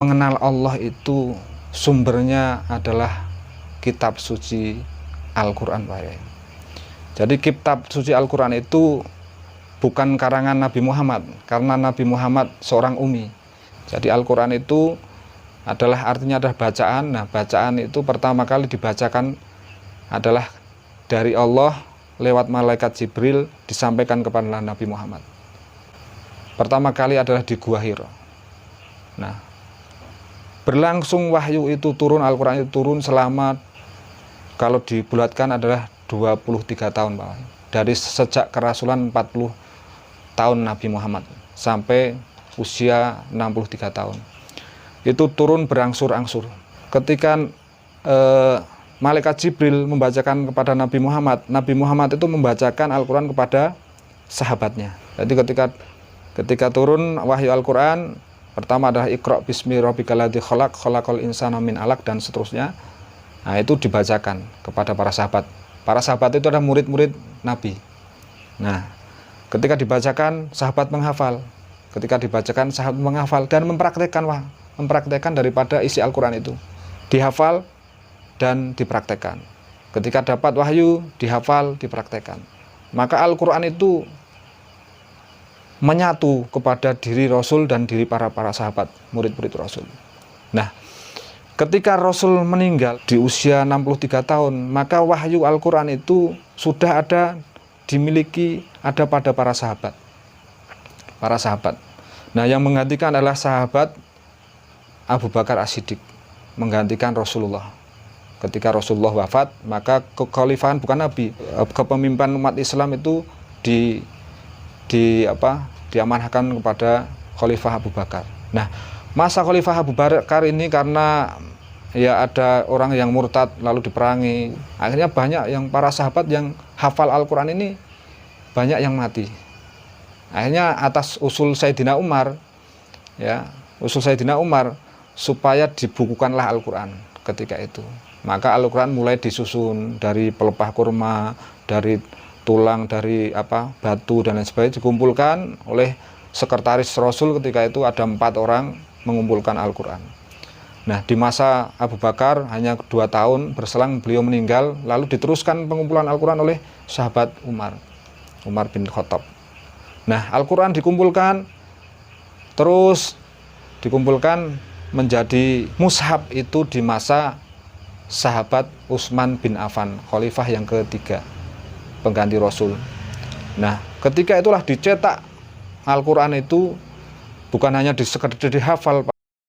Mengenal Allah itu sumbernya adalah kitab suci Al-Quran, Pak Yai. Jadi kitab suci Al-Quran itu bukan karangan Nabi Muhammad, karena Nabi Muhammad seorang ummi. Jadi Al-Quran itu artinya adalah bacaan. Nah, bacaan itu pertama kali dibacakan adalah dari Allah lewat malaikat Jibril disampaikan kepada Nabi Muhammad. Pertama kali adalah di Gua Hira. Nah, berlangsung wahyu itu turun, Al-Quran itu turun selama, kalau dibulatkan adalah 23 tahun, Pak. Dari sejak kerasulan 40 tahun Nabi Muhammad sampai usia 63 tahun. Itu turun berangsur-angsur. Ketika malaikat Jibril membacakan kepada Nabi Muhammad itu membacakan Al-Quran kepada sahabatnya. Jadi ketika turun wahyu Al-Quran, pertama adalah Iqra bismi rabbikal ladzi khalaq, khalaqal insana min 'alaq, dan seterusnya. Nah, itu dibacakan kepada para sahabat. Para sahabat itu adalah murid-murid Nabi. Nah, ketika dibacakan, sahabat menghafal. Ketika dibacakan, sahabat menghafal dan mempraktekkan daripada isi Al-Quran itu. Dihafal dan dipraktekkan. Ketika dapat wahyu, dihafal, dipraktekkan. Maka Al-Quran itu menyatu kepada diri Rasul dan diri para sahabat, murid-murid Rasul. Nah, ketika Rasul meninggal di usia 63 tahun, maka wahyu Al-Quran itu sudah dimiliki pada para sahabat. Nah, yang menggantikan adalah sahabat Abu Bakar As-Siddiq, menggantikan Rasulullah. Ketika Rasulullah wafat, maka kekhalifahan, bukan Nabi, kepemimpinan umat Islam itu diamanahkan kepada Khalifah Abu Bakar. Nah, masa Khalifah Abu Bakar ini karena ya ada orang yang murtad lalu diperangi, akhirnya banyak yang para sahabat yang hafal Al-Quran ini banyak yang mati. Akhirnya atas usul Sayyidina Umar, supaya dibukukanlah Al-Quran ketika itu. Maka Al-Quran mulai disusun dari pelepah kurma, dari tulang, dari batu dan lain sebagainya, dikumpulkan oleh sekretaris Rasul. Ketika itu ada 4 orang mengumpulkan Al-Quran. Nah, di masa Abu Bakar hanya 2 tahun berselang beliau meninggal, lalu diteruskan pengumpulan Al-Quran oleh sahabat Umar bin Khattab. Nah, Al-Quran dikumpulkan, terus dikumpulkan menjadi mushaf itu di masa sahabat Utsman bin Affan, khalifah yang ketiga, pengganti Rasul. Nah, ketika itulah dicetak Al-Quran itu bukan hanya sekedar dihafal,